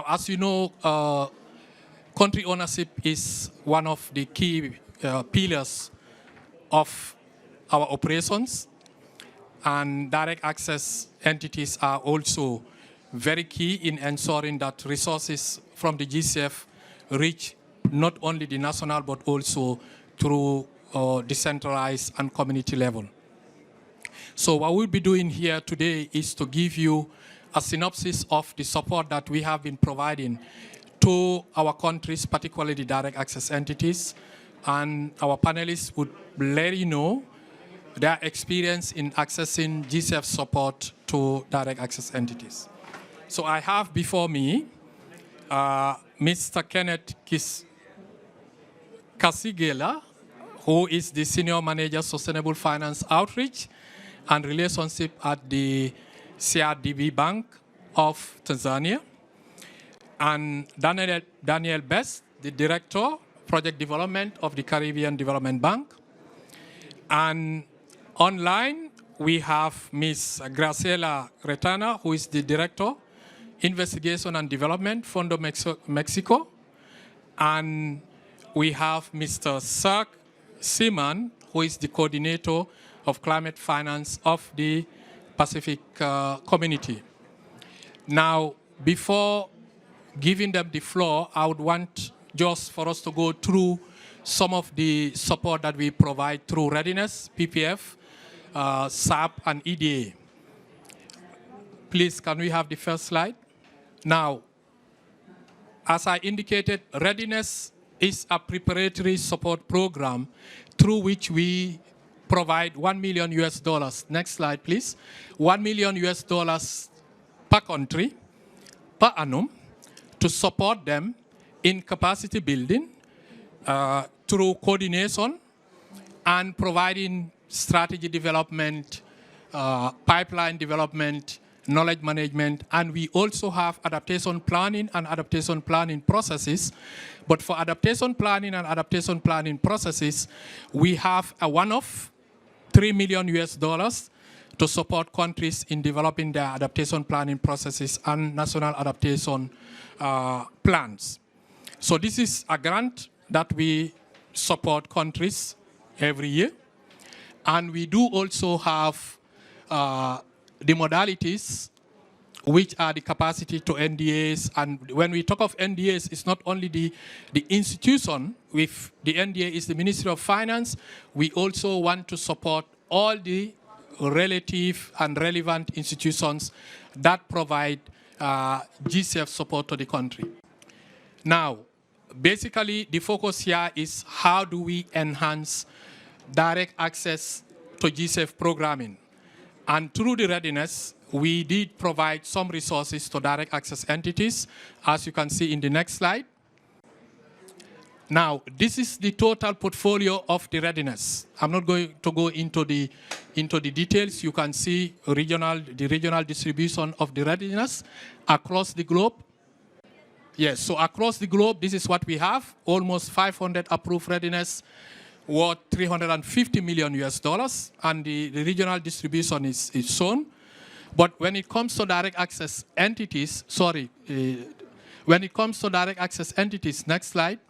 As you know, country ownership is one of the key pillars of our operations, and direct access entities are also very key in ensuring that resources from the GCF reach not only the national but also through decentralized and community level. So what we'll be doing here today is to give you a synopsis of the support that we have been providing to our countries, particularly the direct access entities, and our panelists would let you know their experience in accessing GCF support to direct access entities. So I have before me Mr. Kenneth Kasigela, who is the Senior Manager, Sustainable Finance Outreach and Relationship at the CRDB Bank of Tanzania, and Daniel Best, the Director, Project Development of the Caribbean Development Bank. And online, we have Ms. Graciela Retana, who is the Director, Investigation and Development, Fondo Mexico. And we have Mr. Zach Seaman, who is the Coordinator of Climate Finance of the Pacific Community. Now, before giving them the floor, I would want just for us to go through some of the support that we provide through Readiness, PPF, SAP, and EDA. Please, can we have the first slide? Now, as I indicated, Readiness is a preparatory support program through which we provide $1 million US. Next slide, please. $1 million US per country, per annum, to support them in capacity building through coordination and providing strategy development, pipeline development, knowledge management, and we also have adaptation planning and adaptation planning processes. But for adaptation planning and adaptation planning processes, we have a one-off $3 million US to support countries in developing their adaptation planning processes and national adaptation plans. So this is a grant that we support countries every year. And we do also have the modalities, which are the capacity to NDAs. And when we talk of NDAs, it's not only the institution. With the NDA is the Ministry of Finance. We also want to support all the relative and relevant institutions that provide GCF support to the country. Now, basically, the focus here is how do we enhance direct access to GCF programming. And through the Readiness, we did provide some resources to direct access entities, as you can see in the next slide. Now, this is the total portfolio of the Readiness. I'm not going to go into the details. You can see the regional distribution of the Readiness across the globe. Yes, so across the globe, this is what we have. Almost 500 approved Readiness, worth $350 million US, and the regional distribution is shown. But when it comes to direct access entities, when it comes to direct access entities, next slide,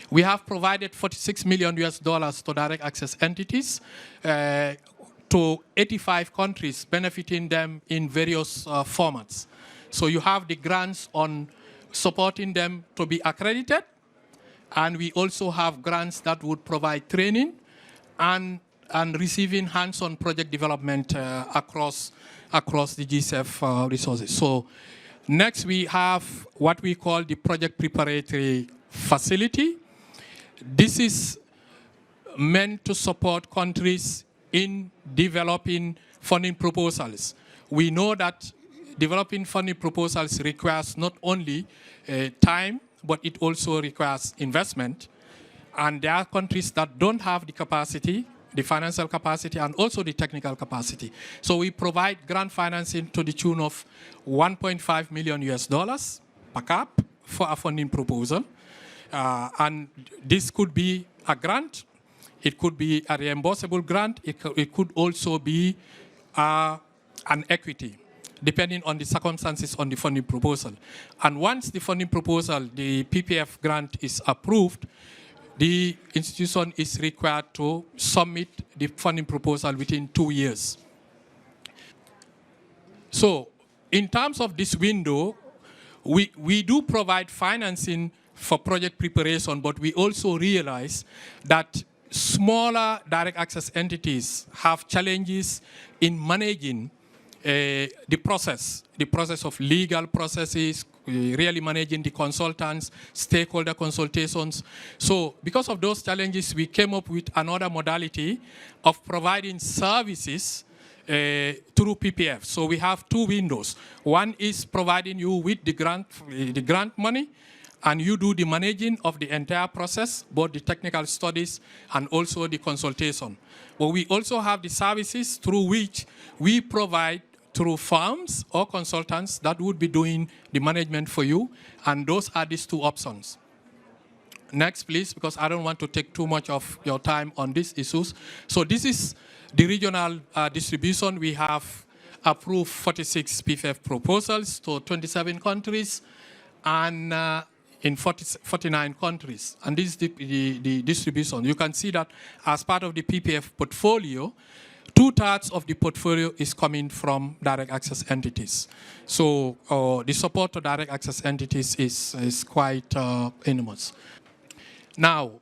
we have provided $46 million US to direct access entities to 85 countries, benefiting them in various formats. So you have the grants on supporting them to be accredited, and we also have grants that would provide training and receiving hands-on project development across the GCF resources. So next we have what we call the Project Preparatory Facility. This is meant to support countries in developing funding proposals. We know that developing funding proposals requires not only time, but it also requires investment. And there are countries that don't have the capacity, the financial capacity, and also the technical capacity. So we provide grant financing to the tune of $1.5 million US per cap for a funding proposal. And this could be a grant, it could be a reimbursable grant, it could also be an equity. depending on the circumstances on the funding proposal. And once the funding proposal, the PPF grant is approved, the institution is required to submit the funding proposal within 2 years. So in terms of this window, we do provide financing for project preparation, but we also realize that smaller direct access entities have challenges in managing the process of legal processes, really managing the consultants, stakeholder consultations. So because of those challenges, we came up with another modality of providing services through PPF. So we have 2 windows. One is providing you with the grant money, and you do the managing of the entire process, both the technical studies and also the consultation. But we also have the services through which we provide through firms or consultants that would be doing the management for you, and those are these 2 options. Next, please, because I don't want to take too much of your time on these issues. So this is the regional distribution. We have approved 46 PPF proposals to 27 countries and in 49 countries. And this is the distribution. You can see that as part of the PPF portfolio, 2/3 of the portfolio is coming from direct access entities. So the support to direct access entities is quite enormous. Now,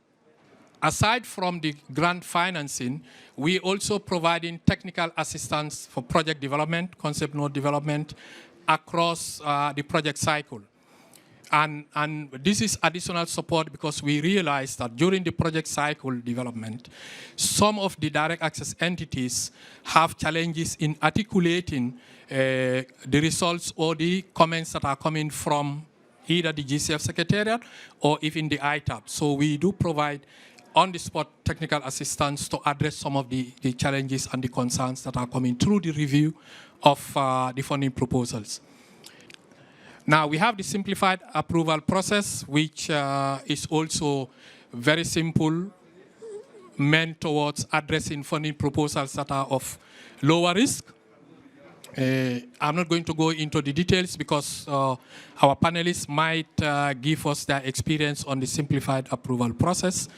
aside from the grant financing, we also providing technical assistance for project development, concept node development across the project cycle. And this is additional support because we realized that during the project cycle development, some of the direct access entities have challenges in articulating the results or the comments that are coming from either the GCF Secretariat or even the ITAP. So we do provide on-the-spot technical assistance to address some of the challenges and the concerns that are coming through the review of the funding proposals. Now, we have the simplified approval process, which is also very simple, meant towards addressing funding proposals that are of lower risk. I'm not going to go into the details because our panelists might give us their experience on the simplified approval process.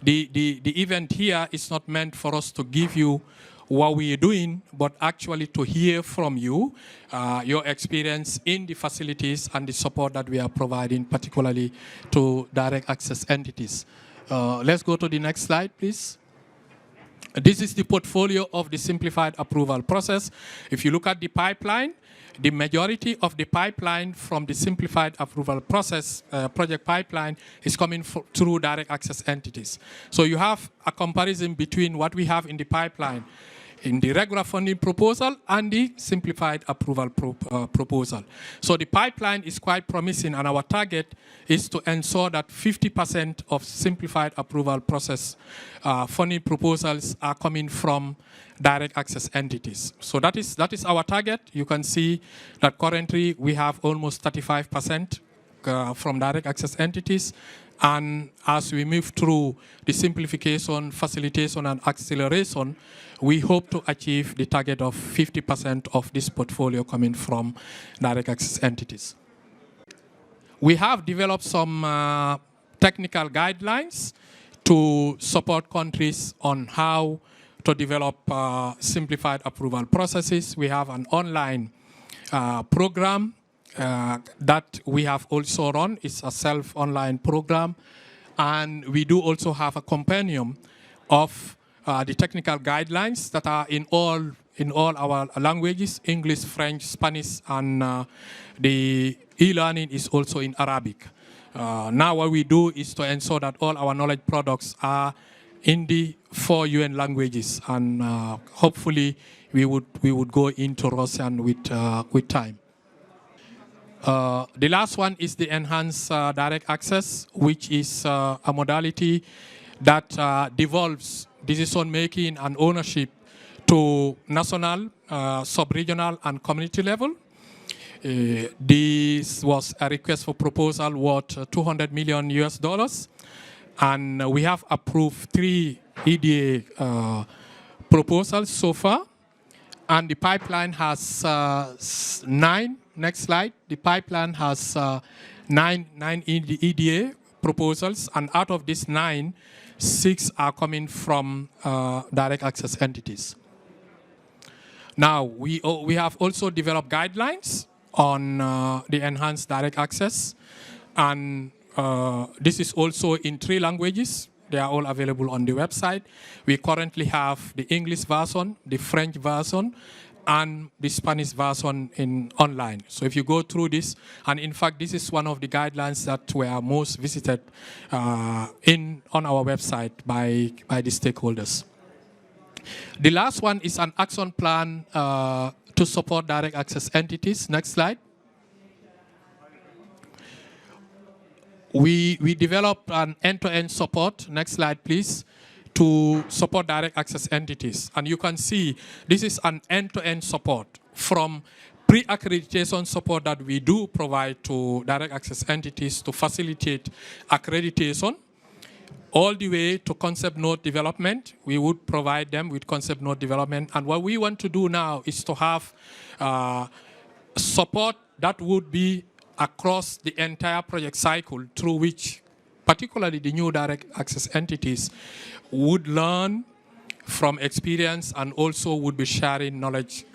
The event here is not meant for us to give you what we are doing, but actually to hear from you, your experience in the facilities and the support that we are providing, particularly to direct access entities. Let's go to the next slide, please. This is the portfolio of the simplified approval process. If you look at the pipeline, the majority of the pipeline from the simplified approval process, project pipeline, is coming through direct access entities. So you have a comparison between what we have in the pipeline in the regular funding proposal and the simplified approval proposal. So the pipeline is quite promising, and our target is to ensure that 50% of simplified approval process funding proposals are coming from direct access entities. So that is our target. You can see that currently we have almost 35% from direct access entities. And as we move through the simplification, facilitation, and acceleration, we hope to achieve the target of 50% of this portfolio coming from direct access entities. We have developed some technical guidelines to support countries on how to develop simplified approval processes. We have an online program that we have also run. It's a self-online program. And we do also have a compendium of the technical guidelines that are in all our languages, English, French, Spanish, and the e-learning is also in Arabic. Now what we do is to ensure that all our knowledge products are in the 4 UN languages, and hopefully we would go into Russian with time. The last one is the enhanced direct access, which is a modality that devolves decision-making and ownership to national, sub-regional, and community level. This was a request for proposal worth $200 million US, and we have approved 3 EDA proposals so far. And the pipeline has 9. Next slide. The pipeline has nine EDA proposals, and out of these 9, 6 are coming from direct access entities. Now, we have also developed guidelines on the enhanced direct access, and this is also in 3 languages. They are all available on the website. We currently have the English version, the French version, and the Spanish version online. So if you go through this, and in fact, this is one of the guidelines that were most visited on our website by the stakeholders. The last one is an action plan to support direct access entities. Next slide. We developed an end-to-end support, next slide please, to support direct access entities. And you can see this is an end-to-end support from pre-accreditation support that we do provide to direct access entities to facilitate accreditation, all the way to concept node development. We would provide them with concept node development. And what we want to do now is to have support that would be across the entire project cycle, through which particularly the new direct access entities would learn from experience and also would be sharing knowledge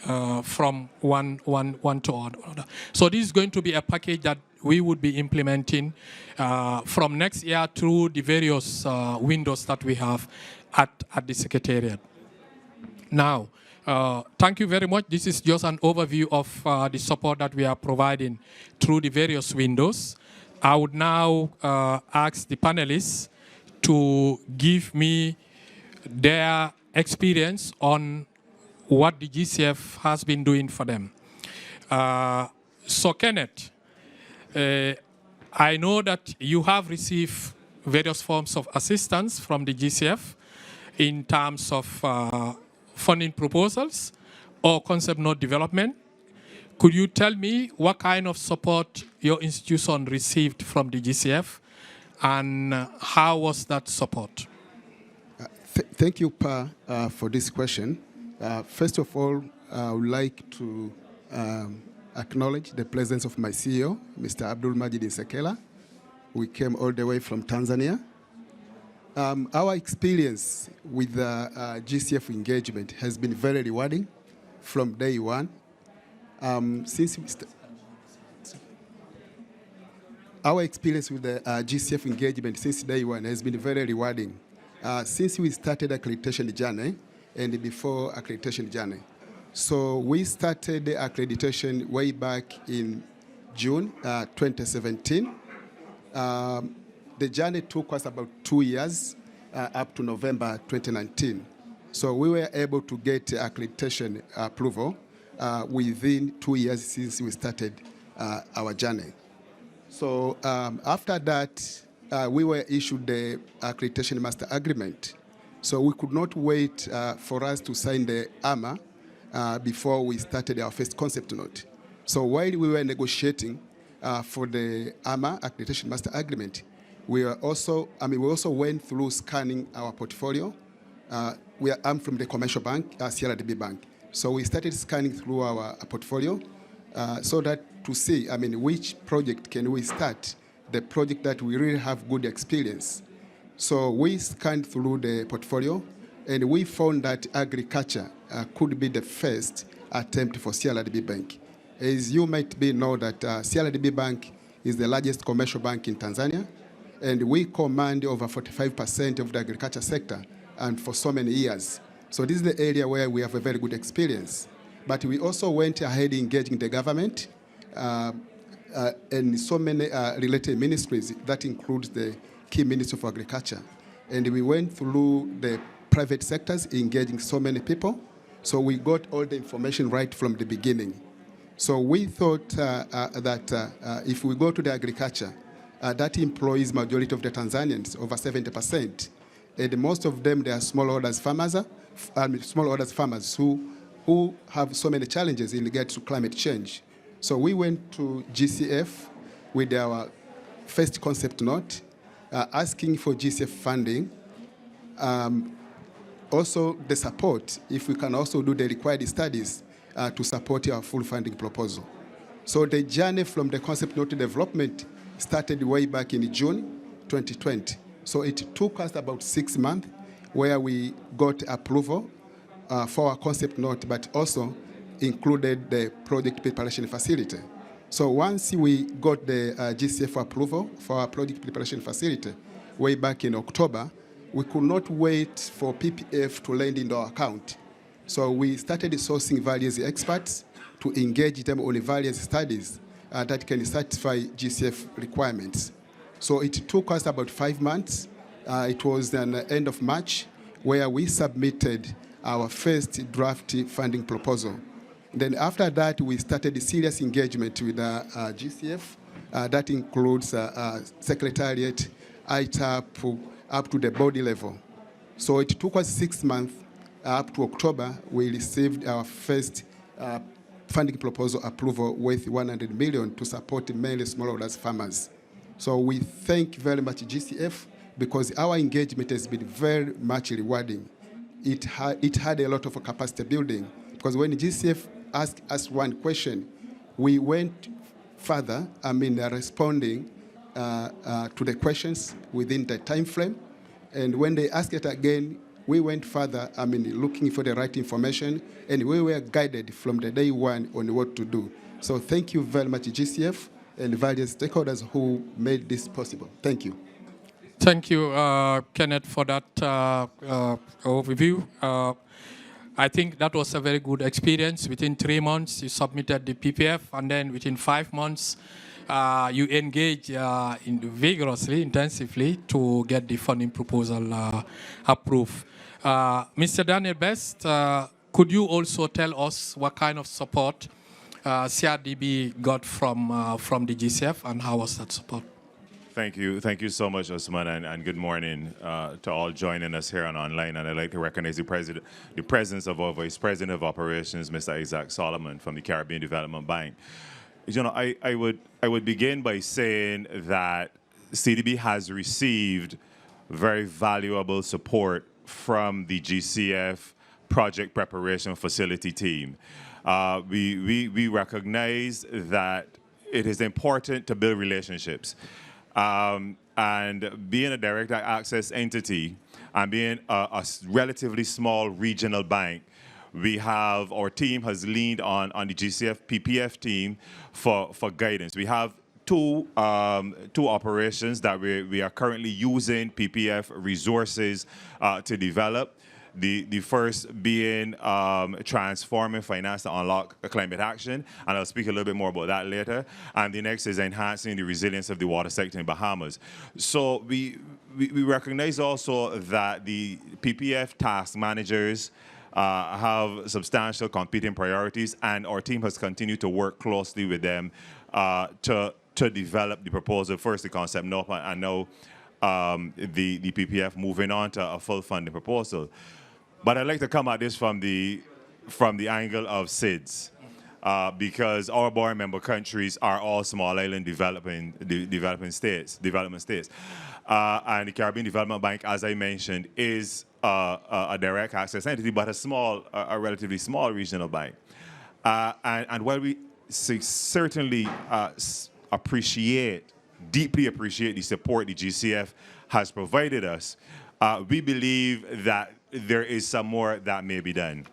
from one to another. So this is going to be a package that we would be implementing from next year through the various windows that we have at the Secretariat. Now, thank you very much. This is just an overview of the support that we are providing through the various windows. I would now ask the panelists to give me their experience on what the GCF has been doing for them. So Kenneth, I know that you have received various forms of assistance from the GCF in terms of funding proposals or concept node development. Could you tell me what kind of support your institution received from the GCF, and how was that support? Thank you, Pa, for this question. First of all, I would like to acknowledge the presence of my CEO, Mr. Abdul Majid Nsekela. We came all the way from Tanzania. Our experience with the GCF engagement has been very rewarding from day one. Our experience with the GCF engagement since day one has been very rewarding. Since we started accreditation journey and before accreditation journey. So we started the accreditation way back in June 2017. The journey took us about 2 years up to November 2019. So we were able to get accreditation approval within 2 years since we started our journey. So after that, we were issued the accreditation master agreement. So we could not wait for us to sign the AMA before we started our first concept note. So while we were negotiating for the AMA accreditation master agreement, we also went through scanning our portfolio. I'm from the commercial bank, CRDB Bank. So we started scanning through our portfolio so that to see, which project can we start, the project that we really have good experience. So we scanned through the portfolio, and we found that agriculture could be the first attempt for CRDB Bank. As you might know that CRDB Bank is the largest commercial bank in Tanzania, and we command over 45% of the agriculture sector, and for so many years. So this is the area where we have a very good experience. But we also went ahead engaging the government and so many related ministries. That includes the key Ministry of Agriculture. And we went through the private sectors, engaging so many people. So we got all the information right from the beginning. So we thought that if we go to the agriculture, that employs majority of the Tanzanians, over 70%. And most of them, they are smallholder farmers who have so many challenges in regard to climate change. So we went to GCF with our first concept note, asking for GCF funding also the support, if we can also do the required studies to support our full funding proposal. So the journey from the concept note development started way back in June 2020. So it took us about 6 months where we got approval for our concept note, but also included the project preparation facility. So once we got the GCF approval for our project preparation facility way back in October, we could not wait for PPF to land into our account. So we started sourcing various experts to engage them on various studies that can satisfy GCF requirements. So it took us about 5 months. It was the end of March where we submitted our first draft funding proposal. Then after that, we started a serious engagement with GCF. That includes Secretariat, ITAP, up to the body level. So it took us 6 months. Up to October, we received our first funding proposal approval worth 100 million to support mainly smallholder farmers. So we thank very much GCF because our engagement has been very much rewarding. It had a lot of capacity building because when GCF asked us one question, we went further, responding to the questions within the time frame. And when they asked it again, we went further, looking for the right information, and we were guided from the day one on what to do. So thank you very much, GCF, and various stakeholders who made this possible. Thank you. Thank you, Kenneth, for that overview. I think that was a very good experience. Within 3 months, you submitted the PPF, and then within 5 months, you engage vigorously, intensively to get the funding proposal approved. Mr. Daniel Best, could you also tell us what kind of support CRDB got from the GCF, and how was that support? Thank you so much, Osman, and good morning to all joining us here and online. And I'd like to recognize the presence of our Vice President of Operations, Mr. Isaac Solomon from the Caribbean Development Bank. You know, I would begin by saying that CDB has received very valuable support from the GCF Project Preparation Facility team. We recognize that it is important to build relationships. And being a direct access entity and being a relatively small regional bank, our team has leaned on the GCF PPF team for guidance. We have two operations that we are currently using PPF resources to develop. The first being transforming finance to unlock climate action, and I'll speak a little bit more about that later. And the next is enhancing the resilience of the water sector in Bahamas. So we recognize also that the PPF task managers have substantial competing priorities, and our team has continued to work closely with them to develop the proposal, first the concept note, and now the PPF moving on to a full funding proposal. But I'd like to come at this from the angle of SIDS, because our board member countries are all small island development states. And the Caribbean Development Bank, as I mentioned, is a direct access entity, but a relatively small regional bank. And while we certainly deeply appreciate the support the GCF has provided us, we believe that there is some more that may be done.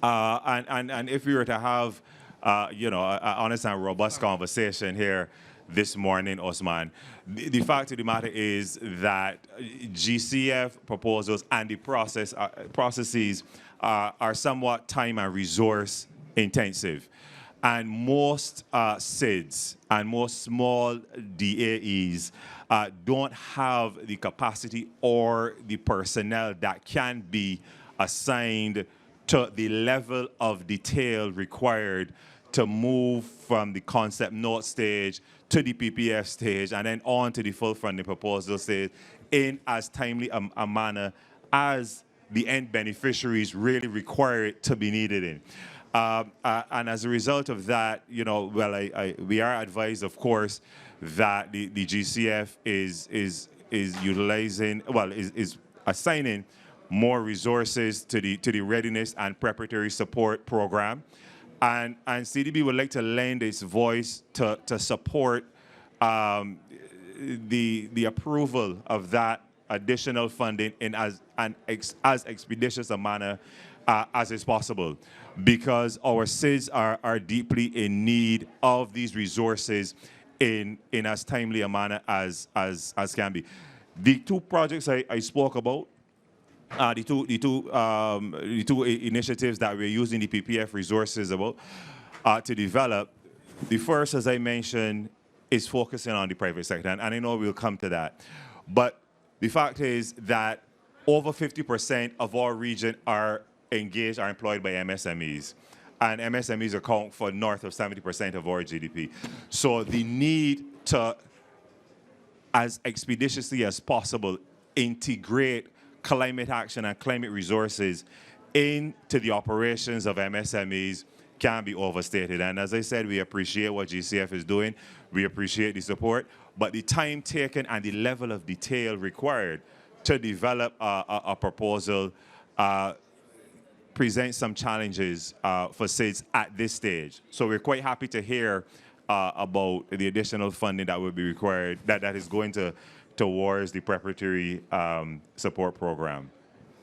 And if we were to have, an honest and robust conversation here this morning, Osman, the fact of the matter is that GCF proposals and the processes are somewhat time and resource intensive. And most SIDS and most small DAEs don't have the capacity or the personnel that can be assigned to the level of detail required to move from the concept note stage to the PPF stage and then on to the full funding proposal stage in as timely a manner as the end beneficiaries really require it to be needed in. And as a result of that, we are advised, of course, that the GCF is assigning more resources to the Readiness and Preparatory Support Program. And CDB would like to lend its voice to support the approval of that additional funding in as expeditious a manner as is possible, because our SIDS are deeply in need of these resources in as timely a manner as can be. The two projects I spoke about, the two initiatives that we're using the PPF resources about to develop. The first, as I mentioned, is focusing on the private sector, and I know we'll come to that. But the fact is that over 50% of our region are employed by MSMEs. And MSMEs account for north of 70% of our GDP. So the need to, as expeditiously as possible, integrate climate action and climate resources into the operations of MSMEs can be overstated. And as I said, we appreciate what GCF is doing. We appreciate the support. But the time taken and the level of detail required to develop a proposal presents some challenges for SIDS at this stage. So we're quite happy to hear about the additional funding that will be required, that is going towards the preparatory support program.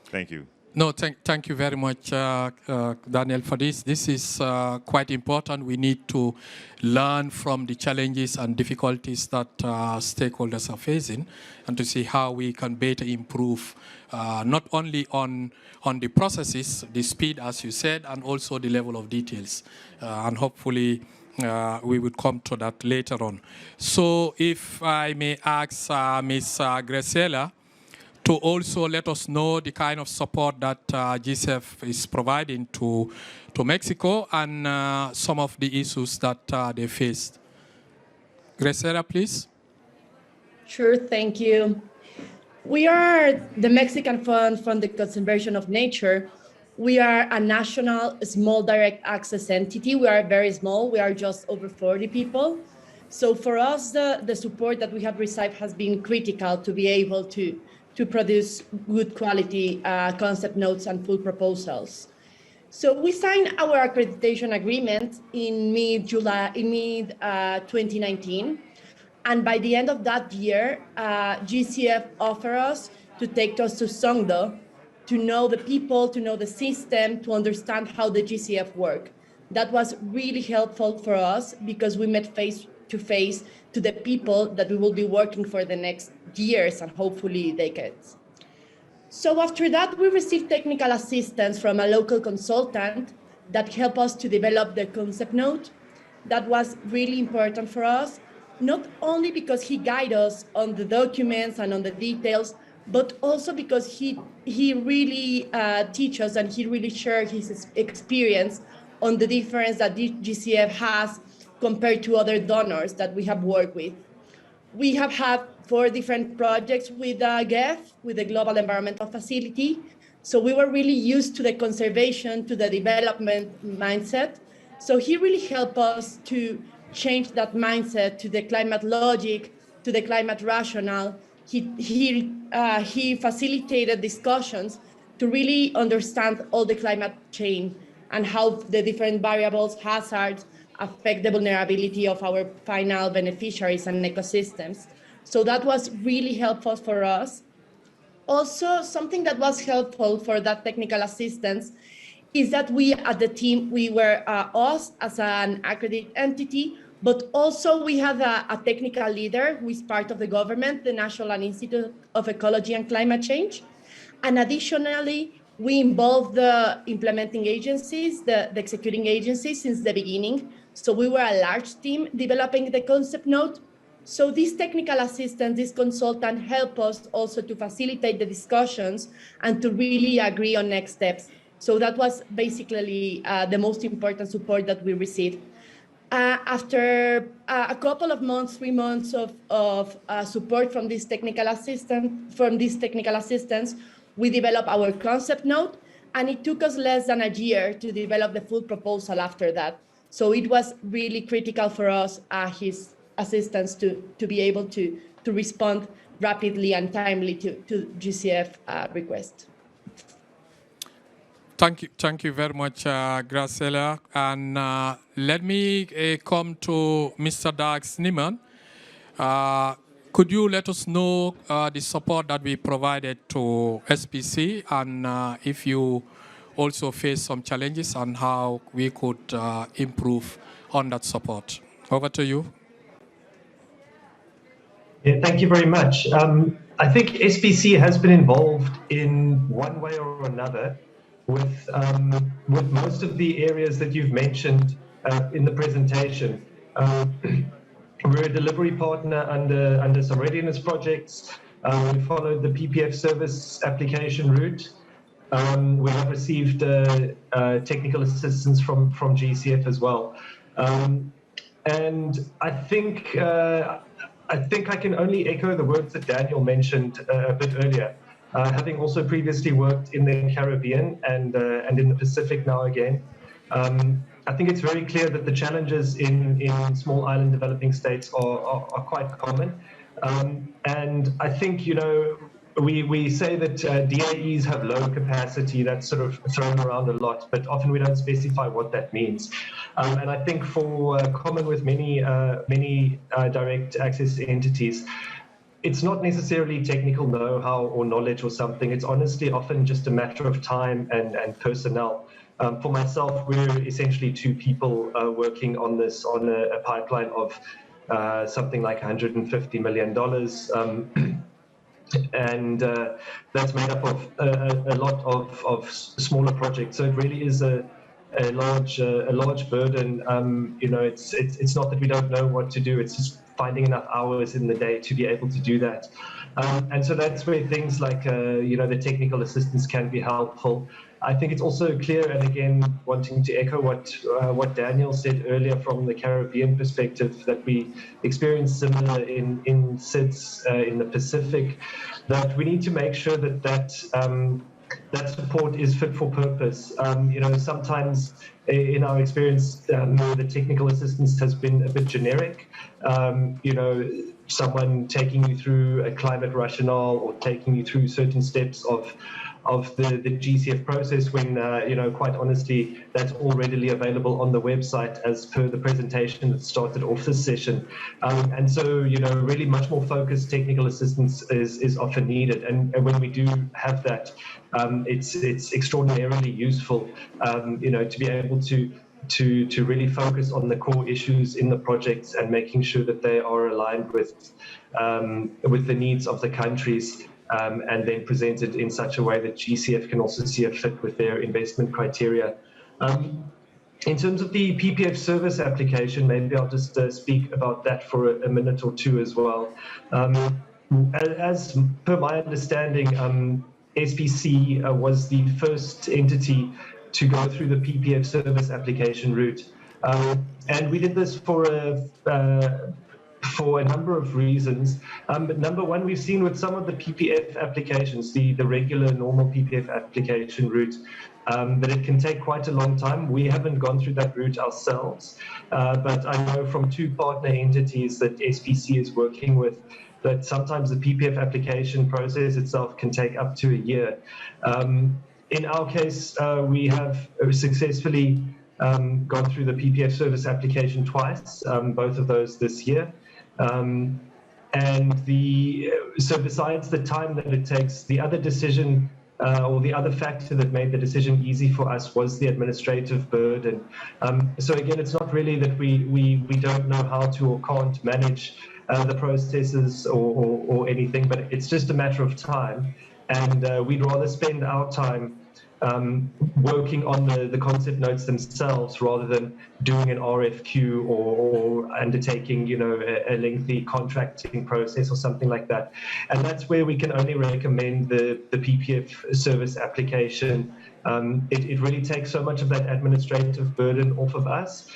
Thank you. No, thank you very much, Daniel, for this. This is quite important. We need to learn from the challenges and difficulties that stakeholders are facing, and to see how we can better improve not only on the processes, the speed, as you said, and also the level of details. And hopefully we will come to that later on. So if I may ask Ms. Graciela to also let us know the kind of support that GCF is providing to Mexico and some of the issues that they faced. Graciela, please. Sure, thank you. We are the Mexican Fund for the Conservation of Nature. We are a national small direct access entity. We are very small. We are just over 40 people. So for us, the support that we have received has been critical to be able to produce good quality concept notes and full proposals. So we signed our accreditation agreement in mid-2019. And by the end of that year, GCF offered us to take us to Songdo, to know the people, to know the system, to understand how the GCF work. That was really helpful for us because we met face to face to the people that we will be working for the next years and hopefully decades. So after that, we received technical assistance from a local consultant that helped us to develop the concept note. That was really important for us, not only because he guided us on the documents and on the details, but also because he really teaches us and he really shared his experience on the difference that GCF has compared to other donors that we have worked with. We have had 4 different projects with GEF, with the Global Environmental Facility. So we were really used to the conservation, to the development mindset. So he really helped us to change that mindset to the climate logic, to the climate rationale. He facilitated discussions to really understand all the climate change and how the different variables, hazards, affect the vulnerability of our final beneficiaries and ecosystems. So that was really helpful for us. Also, something that was helpful for that technical assistance is that we at the team, we were us as an accredited entity, but also we had a technical leader who is part of the government, the National Institute of Ecology and Climate Change. And additionally, we involved the implementing agencies, the executing agencies since the beginning. So we were a large team developing the concept note. So this technical assistant, this consultant helped us also to facilitate the discussions and to really agree on next steps. So that was basically the most important support that we received. After a couple of months, 3 months of support from this technical assistance, we developed our concept note, and it took us less than a year to develop the full proposal after that. So it was really critical for us, his assistance, to be able to respond rapidly and timely to GCF requests. Thank you very much, Graciela. And let me come to Mr. Dag Sneeman. Could you let us know the support that we provided to SPC, and if you also face some challenges and how we could improve on that support? Over to you. Yeah, thank you very much. I think SPC has been involved in one way or another with most of the areas that you've mentioned in the presentation. We're a delivery partner under some readiness projects. We followed the PPF service application route. We have received technical assistance from GCF as well. And I think I can only echo the words that Daniel mentioned a bit earlier. Having also previously worked in the Caribbean and in the Pacific now again, I think it's very clear that the challenges in small island developing states are quite common. And I think, you know, we say that DAEs have low capacity. That's sort of thrown around a lot, but often we don't specify what that means. And I think for common with many direct access entities, it's not necessarily technical know-how or knowledge or something. It's honestly often just a matter of time and personnel. For myself, we're essentially two people working on this, on a pipeline of something like $150 million. And that's made up of a lot of smaller projects. So it really is a large burden. You know, it's not that we don't know what to do. It's just finding enough hours in the day to be able to do that. And so that's where things like you know, the technical assistance can be helpful. I think it's also clear, and again, wanting to echo what Daniel said earlier from the Caribbean perspective, that we experience similar in SIDS in the Pacific, that we need to make sure that support is fit for purpose. You know, sometimes in our experience, the technical assistance has been a bit generic. You know, someone taking you through a climate rationale or taking you through certain steps of the GCF process when, you know, quite honestly, that's all readily available on the website as per the presentation that started off this session. And so, you know, really much more focused technical assistance is often needed. And when we do have that, it's extraordinarily useful, you know, to be able to really focus on the core issues in the projects and making sure that they are aligned with the needs of the countries. And then presented in such a way that GCF can also see a fit with their investment criteria. In terms of the PPF service application, maybe I'll just speak about that for a minute or two as well. As per my understanding, SPC was the first entity to go through the PPF service application route. And we did this for a number of reasons. But number one, we've seen with some of the PPF applications, the regular normal PPF application route, that it can take quite a long time. We haven't gone through that route ourselves, but I know from two partner entities that SPC is working with that sometimes the PPF application process itself can take up to a year. In our case, we have successfully gone through the PPF service application twice, both of those this year. And so besides the time that it takes, the other decision or the other factor that made the decision easy for us was the administrative burden. So again, it's not really that we don't know how to or can't manage the processes or anything, but it's just a matter of time. And we'd rather spend our time working on the concept notes themselves rather than doing an RFQ or undertaking, you know, a lengthy contracting process or something like that. And that's where we can only recommend the PPF service application. It really takes so much of that administrative burden off of us,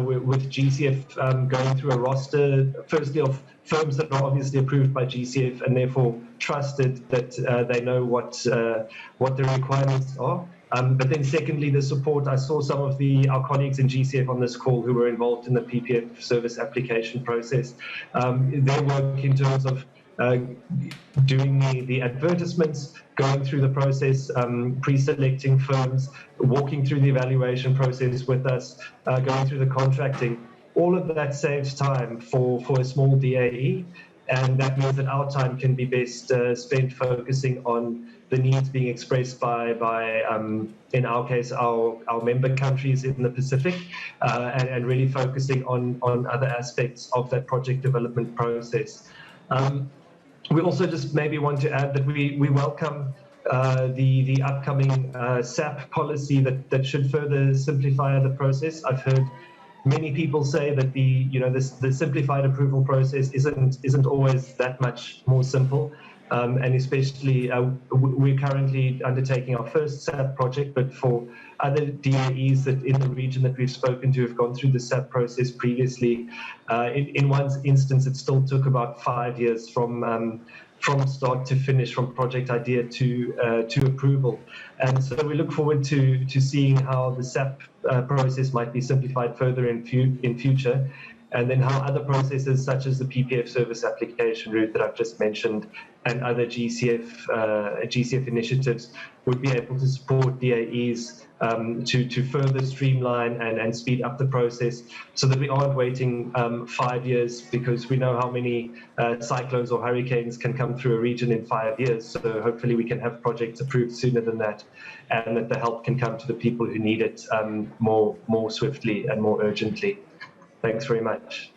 with GCF going through a roster, firstly of firms that are obviously approved by GCF and therefore trusted that they know what the requirements are. But then secondly, the support. I saw some of our colleagues in GCF on this call who were involved in the PPF service application process. Their work in terms of doing the advertisements, going through the process, pre-selecting firms, walking through the evaluation process with us, going through the contracting. All of that saves time for a small DAE, and that means that our time can be best spent focusing on the needs being expressed by in our case, our member countries in the Pacific, and really focusing on other aspects of that project development process. We also just maybe want to add that we welcome the upcoming SAP policy that should further simplify the process. I've heard many people say that the simplified approval process isn't always that much more simple. And especially, we're currently undertaking our first SAP project, but for other DAEs that in the region that we've spoken to have gone through the SAP process previously, in one instance, it still took about 5 years from start to finish, from project idea to approval. And so we look forward to seeing how the SAP process might be simplified further in future, and then how other processes such as the PPF service application route that I've just mentioned and other GCF initiatives would be able to support DAEs to further streamline and speed up the process so that we aren't waiting 5 years, because we know how many cyclones or hurricanes can come through a region in 5 years. So hopefully we can have projects approved sooner than that, and that the help can come to the people who need it more swiftly and more urgently. Thanks very much.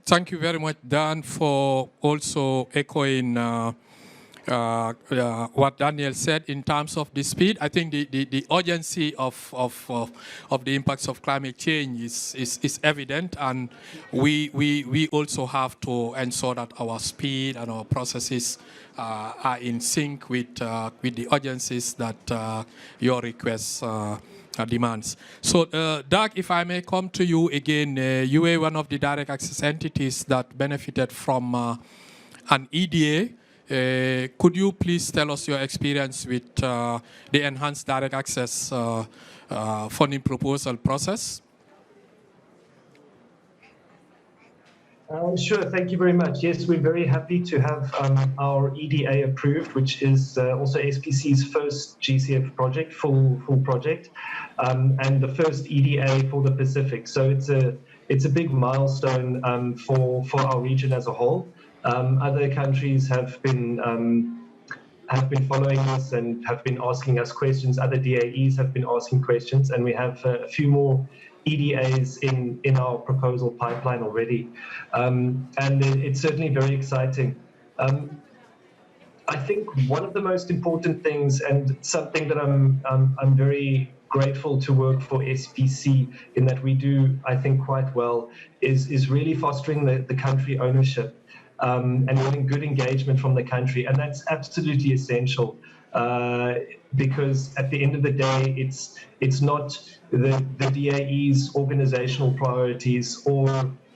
Thank you very much, Dan, for also echoing what Daniel said in terms of the speed. I think the urgency of the impacts of climate change is evident, and we also have to ensure that our speed and our processes are in sync with the urgencies that your requests demands. So, Doug, if I may come to you again, you were one of the direct access entities that benefited from an EDA. Could you please tell us your experience with the enhanced direct access funding proposal process? Sure, thank you very much. Yes, we're very happy to have our EDA approved, which is also SPC's first GCF project, full project, and the first EDA for the Pacific. So it's a big milestone for our region as a whole. Other countries have been following us and have been asking us questions. Other DAEs have been asking questions, and we have a few more EDAs in our proposal pipeline already, and it's certainly very exciting. I think one of the most important things, and something that I'm very grateful to work for SPC in that we do, I think, quite well, is really fostering the country ownership and getting good engagement from the country, and that's absolutely essential. Because at the end of the day, it's not the DAE's organizational priorities, or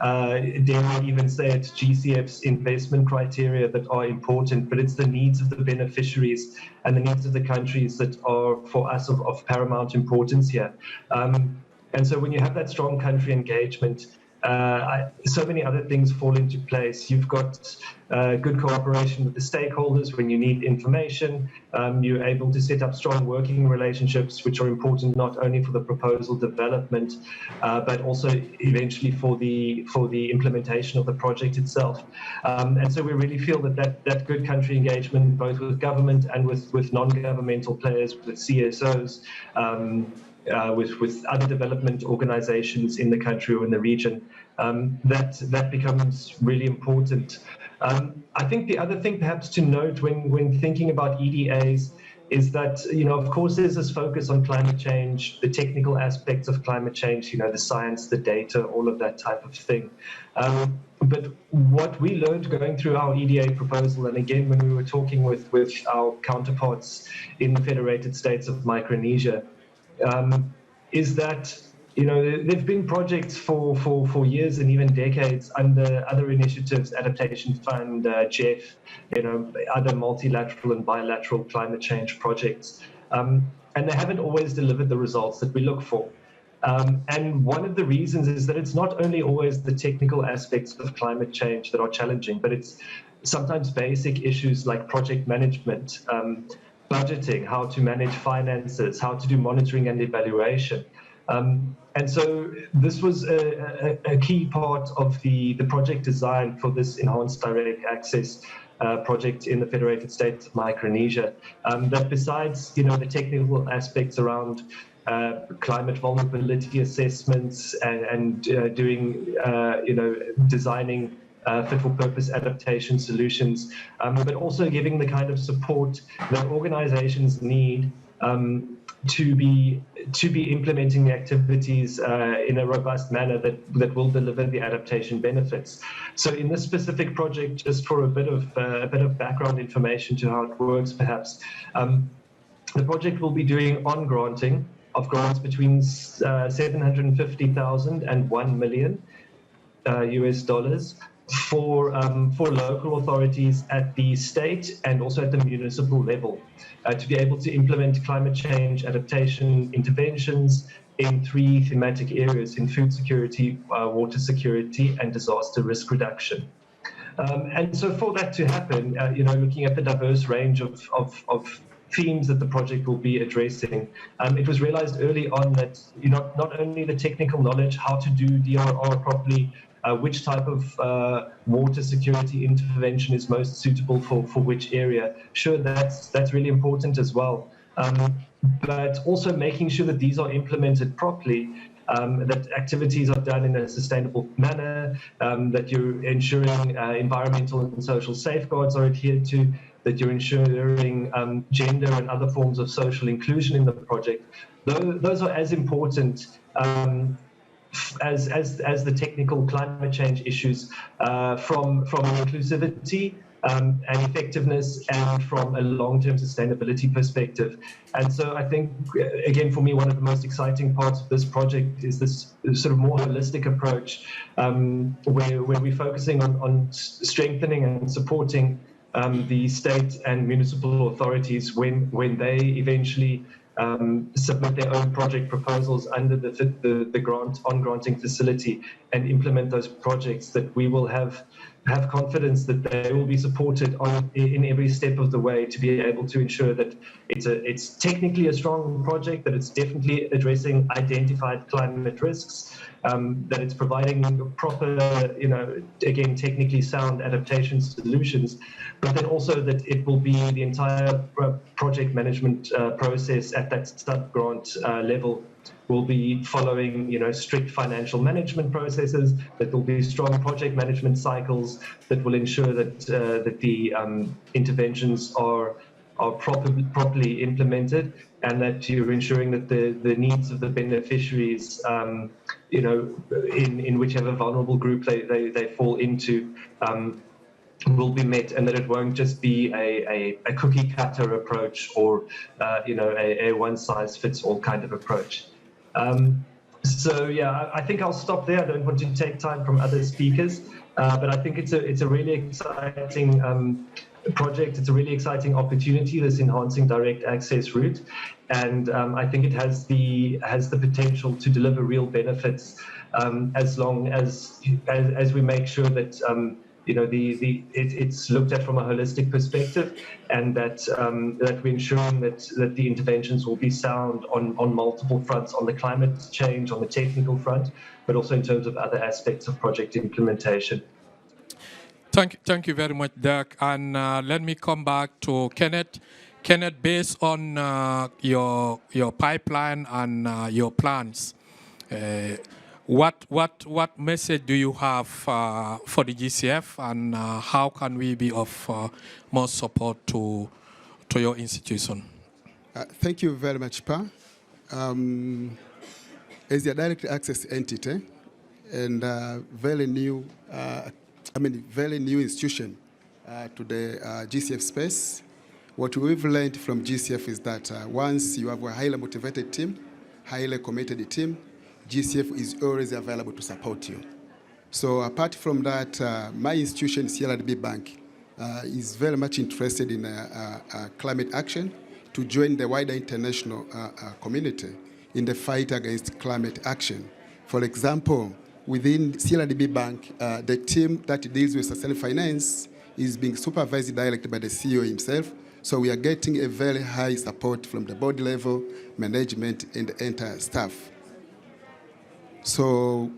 dare I even say it's GCF's investment criteria that are important, but it's the needs of the beneficiaries and the needs of the countries that are, for us, of paramount importance here. And so when you have that strong country engagement, so many other things fall into place. You've got good cooperation with the stakeholders when you need information. You're able to set up strong working relationships, which are important not only for the proposal development, but also eventually for the implementation of the project itself. And so we really feel that good country engagement, both with government and with non-governmental players, with CSOs, with other development organizations in the country or in the region, that becomes really important. I think the other thing perhaps to note when thinking about EDAs is that, of course, there's this focus on climate change, the technical aspects of climate change, the science, the data, all of that type of thing. But what we learned going through our EDA proposal, and again, when we were talking with our counterparts in the Federated States of Micronesia, is that there've been projects for years and even decades under other initiatives, Adaptation Fund, GCF, other multilateral and bilateral climate change projects, and they haven't always delivered the results that we look for. And one of the reasons is that it's not only always the technical aspects of climate change that are challenging, but it's sometimes basic issues like project management, budgeting, how to manage finances, how to do monitoring and evaluation. And so this was a key part of the project design for this enhanced direct access project in the Federated States of Micronesia. That besides, the technical aspects around climate vulnerability assessments and doing, designing fit-for-purpose adaptation solutions, but also giving the kind of support that organizations need to be implementing the activities in a robust manner that will deliver the adaptation benefits. So in this specific project, just for a bit of background information to how it works, perhaps, the project will be doing on-granting of grants between 750,000 and 1 million US dollars for local authorities at the state and also at the municipal level to be able to implement climate change adaptation interventions in 3 thematic areas: in food security, water security, and disaster risk reduction. And so for that to happen, looking at the diverse range of themes that the project will be addressing, it was realized early on that not only the technical knowledge, how to do DRR properly, which type of water security intervention is most suitable for which area. Sure, that's really important as well. But also making sure that these are implemented properly, that activities are done in a sustainable manner, that you're ensuring environmental and social safeguards are adhered to, that you're ensuring gender and other forms of social inclusion in the project. Those are as important as the technical climate change issues from inclusivity and effectiveness and from a long-term sustainability perspective. And so I think, again, for me, one of the most exciting parts of this project is this sort of more holistic approach where we're focusing on strengthening and supporting the state and municipal authorities when they eventually submit their own project proposals under the granting facility and implement those projects, that we will have confidence that they will be supported in every step of the way to be able to ensure that it's technically a strong project, that it's definitely addressing identified climate risks, that it's providing proper, again, technically sound adaptation solutions, but then also that it will be the entire project management process at that sub-grant level will be following, strict financial management processes, that will be strong project management cycles that will ensure that the interventions are properly implemented, and that you're ensuring that the needs of the beneficiaries, in whichever vulnerable group they fall into, will be met, and that it won't just be a cookie cutter approach or a one-size-fits-all kind of approach. So yeah, I think I'll stop there. I don't want to take time from other speakers, but I think it's a really exciting project. It's a really exciting opportunity, this enhancing direct access route, and I think it has the potential to deliver real benefits as long as we make sure that it's looked at from a holistic perspective, and that we're ensuring that the interventions will be sound on multiple fronts, on the climate change, on the technical front, but also in terms of other aspects of project implementation. Thank you very much, Dirk. And let me come back to Kenneth. Kenneth, based on your pipeline and your plans, what message do you have for the GCF, and how can we be of more support to your institution? Thank you very much, Pa. As a direct access entity and very new institution to the GCF space, what we've learned from GCF is that once you have a highly motivated team, highly committed team, GCF is always available to support you. So apart from that, my institution, CLRB Bank, is very much interested in climate action to join the wider international community in the fight against climate action. For example, within CLDB Bank, the team that deals with sustainable finance is being supervised directly by the CEO himself. So we are getting a very high support from the board level, management, and the entire staff. So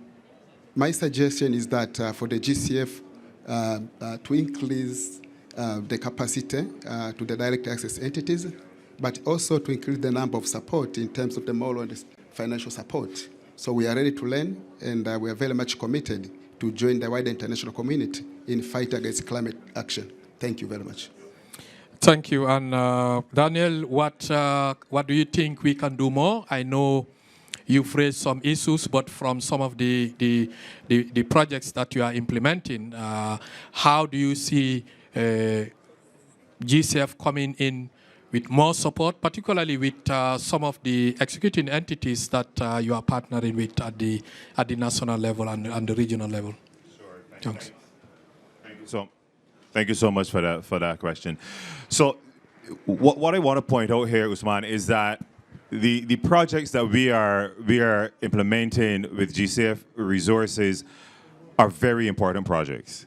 my suggestion is that for the GCF to increase the capacity to the direct access entities, but also to increase the number of support in terms of the moral and financial support. So we are ready to learn, and we are very much committed to join the wider international community in fight against climate action. Thank you very much. Thank you. And Daniel, what do you think we can do more? I know you've raised some issues, but from some of the projects that you are implementing, how do you see GCF coming in with more support, particularly with some of the executing entities that you are partnering with at the national level and the regional level? Sure. Thanks. Thank you so much for that question. So what I want to point out here, Usman, is that the projects that we are implementing with GCF resources are very important projects.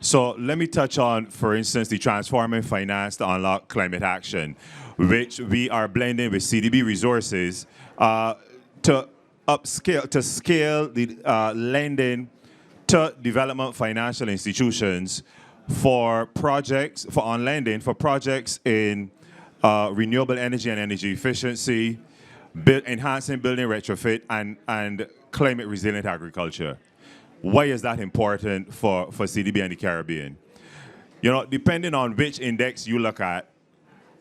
So let me touch on, for instance, the Transforming Finance to Unlock Climate Action, which we are blending with CDB resources to scale the lending to development financial institutions for projects, on lending for projects in renewable energy and energy efficiency, enhancing building retrofit, and climate resilient agriculture. Why is that important for CDB and the Caribbean? You know, depending on which index you look at,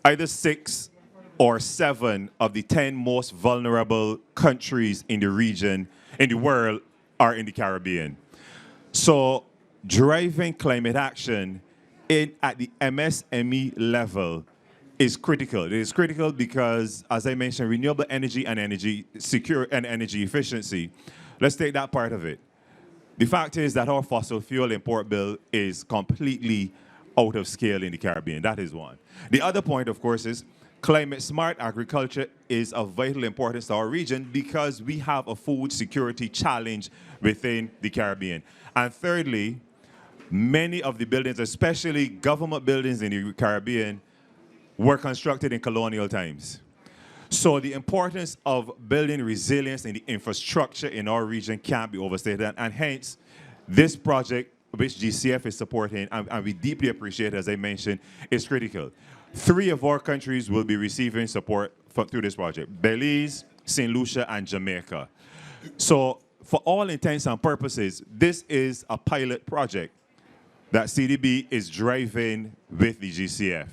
either 6 or 7 of the 10 most vulnerable countries in the region, in the world, are in the Caribbean. So driving climate action at the MSME level is critical. It is critical because, as I mentioned, renewable energy and energy efficiency. Let's take that part of it. The fact is that our fossil fuel import bill is completely out of scale in the Caribbean. That is one. The other point, of course, is climate smart agriculture is of vital importance to our region because we have a food security challenge within the Caribbean. And thirdly, many of the buildings, especially government buildings in the Caribbean, were constructed in colonial times. So the importance of building resilience in the infrastructure in our region can't be overstated. And hence, this project, which GCF is supporting, and we deeply appreciate, as I mentioned, is critical. 3 of our countries will be receiving support through this project: Belize, St. Lucia, and Jamaica. So for all intents and purposes, this is a pilot project that CDB is driving with the GCF.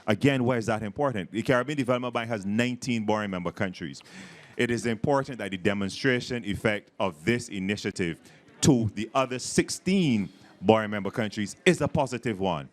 Again, why is that important? The Caribbean Development Bank has 19 borrowing member countries. It is important that the demonstration effect of this initiative to the other 16 borrowing member countries is a positive one.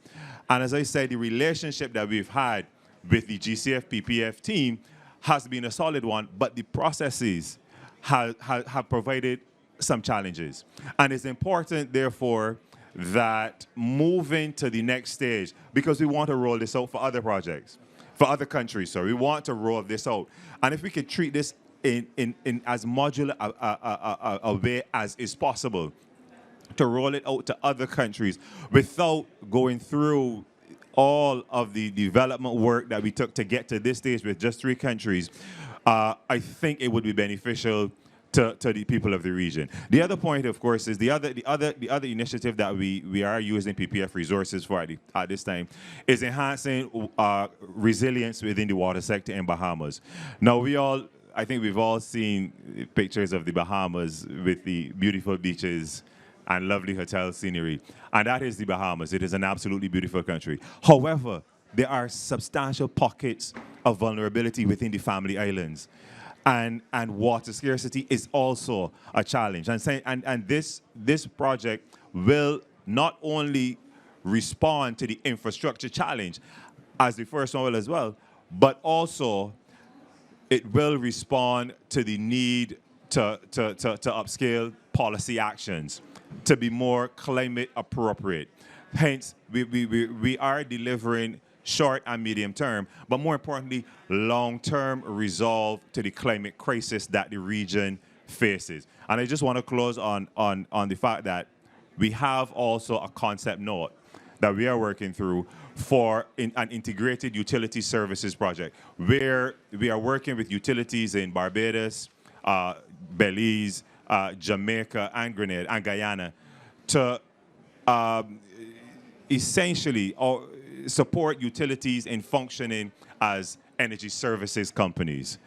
And as I said, the relationship that we've had with the GCF PPF team has been a solid one, but the processes have provided some challenges. And it's important, therefore, that moving to the next stage, because we want to roll this out for other projects, for other countries. So we want to roll this out. And if we could treat this in as modular a way as is possible, to roll it out to other countries without going through all of the development work that we took to get to this stage with just 3 countries, I think it would be beneficial to the people of the region. The other point, of course, is the other initiative that we are using PPF resources for at this time is enhancing resilience within the water sector in Bahamas. Now, I think we've all seen pictures of the Bahamas with the beautiful beaches and lovely hotel scenery, and that is the Bahamas. It is an absolutely beautiful country. However, there are substantial pockets of vulnerability within the Family Islands. And water scarcity is also a challenge. And this project will not only respond to the infrastructure challenge, as the first one will as well, but also it will respond to the need to upscale policy actions to be more climate appropriate. Hence, we are delivering short and medium term, but more importantly, long-term resolve to the climate crisis that the region faces. And I just want to close on the fact that we have also a concept note that we are working through for an integrated utility services project, where we are working with utilities in Barbados, Belize, Jamaica, and Grenada, and Guyana to essentially support utilities in functioning as energy services companies,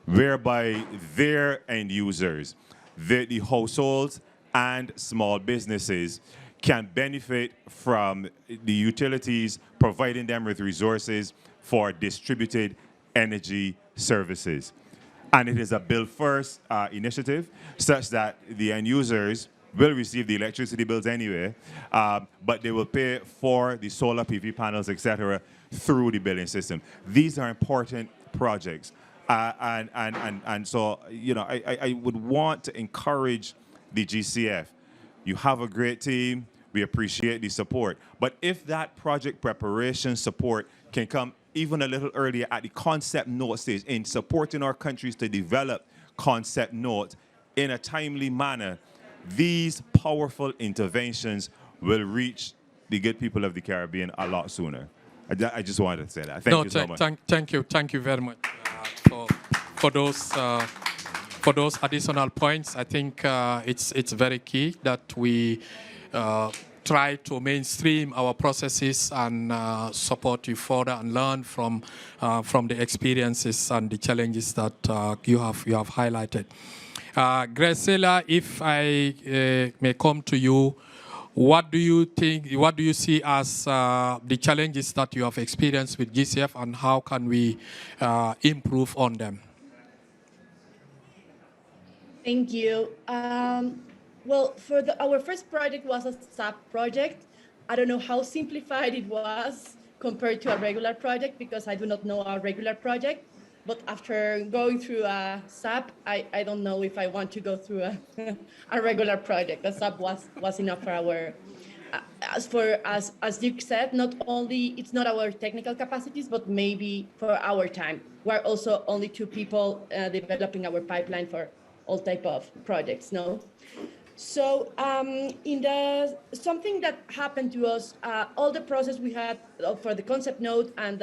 whereby their end users, the households and small businesses, can benefit from the utilities providing them with resources for distributed energy services. And it is a bill first initiative such that the end users will receive the electricity bills anyway, but they will pay for the solar PV panels, etc., through the billing system. These are important projects. And so, you know, I would want to encourage the GCF. You have a great team. We appreciate the support. But if that project preparation support can come even a little earlier at the concept note stage in supporting our countries to develop concept notes in a timely manner, these powerful interventions will reach the good people of the Caribbean a lot sooner. I just wanted to say that. Thank you so much. Thank you very much for those additional points. I think it's very key that we try to mainstream our processes and support you further and learn from the experiences and the challenges that you have highlighted. Graciela, if I may come to you, what do you think, what do you see as the challenges that you have experienced with GCF, and how can we improve on them? Thank you. Well, for our first project was a SAP project. I don't know how simplified it was compared to a regular project, because I do not know our regular project. But after going through a SAP, I don't know if I want to go through a regular project. The SAP was enough for our, as Duke said, not only, it's not our technical capacities, but maybe for our time. We're also only 2 people developing our pipeline for all type of projects, no? So something that happened to us, all the process we had for the concept note and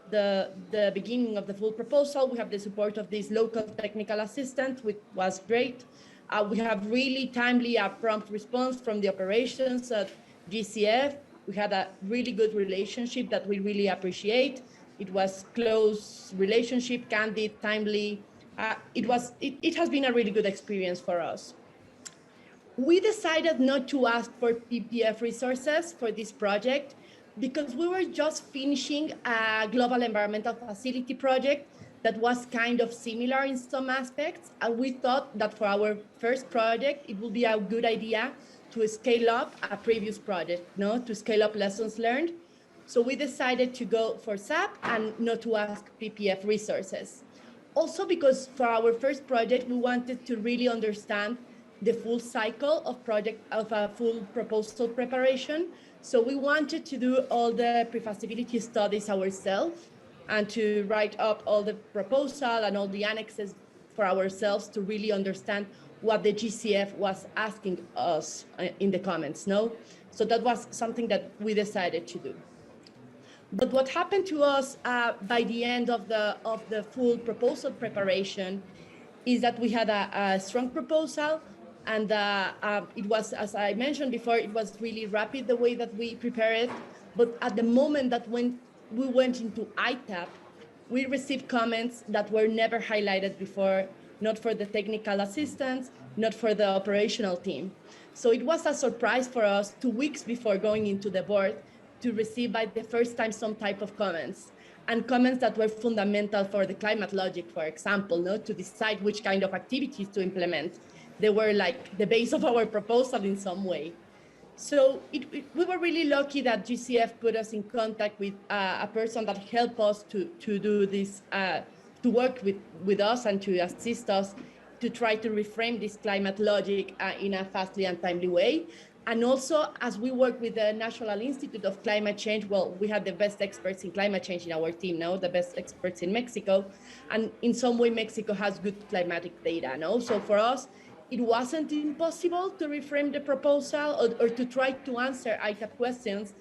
the beginning of the full proposal, we have the support of this local technical assistant, which was great. We have really timely, prompt response from the operations at GCF. We had a really good relationship that we really appreciate. It was close relationship, candid, timely. It has been a really good experience for us. We decided not to ask for PPF resources for this project because we were just finishing a global environmental facility project that was kind of similar in some aspects. And we thought that for our first project, it would be a good idea to scale up a previous project, no? To scale up lessons learned. So we decided to go for SAP and not to ask PPF resources. Also because for our first project, we wanted to really understand the full cycle of a full proposal preparation. So we wanted to do all the pre-feasibility studies ourselves and to write up all the proposal and all the annexes for ourselves to really understand what the GCF was asking us in the comments, no? So that was something that we decided to do. But what happened to us by the end of the full proposal preparation is that we had a strong proposal, and it was, as I mentioned before, it was really rapid the way that we prepared it. But at the moment that when we went into ITAP, we received comments that were never highlighted before, not for the technical assistants, not for the operational team. So it was a surprise for us 2 weeks before going into the board to receive by the first time some type of comments, and comments that were fundamental for the climate logic, for example, no, to decide which kind of activities to implement. They were like the base of our proposal in some way. So we were really lucky that GCF put us in contact with a person that helped us to do this, to work with us and to assist us to try to reframe this climate logic in a fastly and timely way. And also, as we work with the National Institute of Climate Change, well, we have the best experts in climate change in our team now, the best experts in Mexico. And in some way, Mexico has good climatic data, no? So for us, it wasn't impossible to reframe the proposal or to try to answer ITAP questions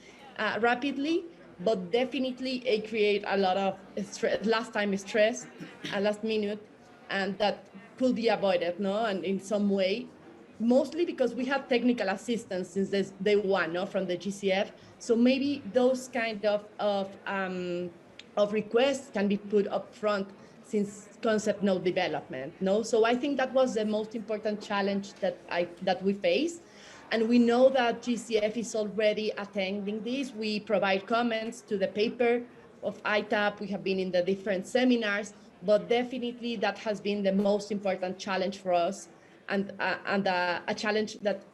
rapidly, but definitely it created a lot of last minute, and that could be avoided, no? And in some way, mostly because we have technical assistance since day one, no, from the GCF. So maybe those kind of requests can be put up front since concept node development, no? So I think that was the most important challenge that we face. And we know that GCF is already attending this. We provide comments to the paper of ITAP. We have been in the different seminars, but definitely that has been the most important challenge for us, and a challenge that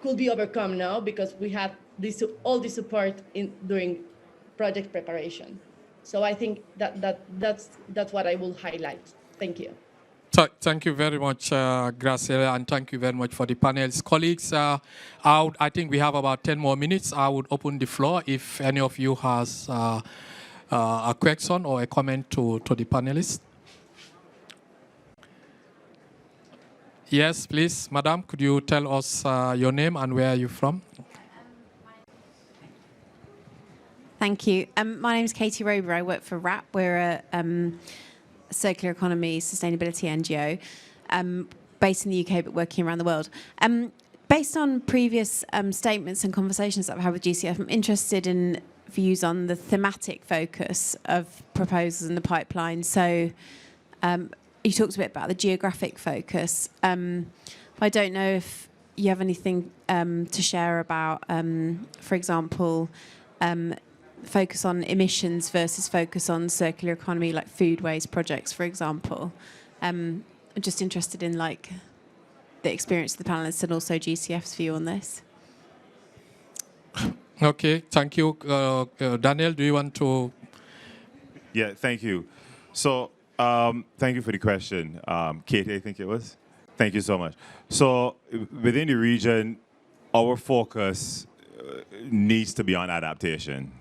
could be overcome now because we have all the support during project preparation. So I think that's what I will highlight. Thank you. Thank you very much, Graciela, and thank you very much for the panel's colleagues. I think we have about 10 more minutes. I would open the floor if any of you has a question or a comment to the panelists. Yes, please, Madam, could you tell us your name and where are you from? Thank you. My name is Katie Rober. I work for RAP. We're a circular economy sustainability NGO based in the UK but working around the world. Based on previous statements and conversations that I've had with GCF, I'm interested in views on the thematic focus of proposals in the pipeline. So you talked a bit about the geographic focus. I don't know if you have anything to share about, for example, focus on emissions versus focus on circular economy, like food waste projects, for example. I'm just interested in like the experience of the panelists and also GCF's view on this. Okay, thank you. Daniel, do you want to? Yeah, thank you. So thank you for the question. Katie, I think it was. Thank you so much. So within the region, our focus needs to be on adaptation.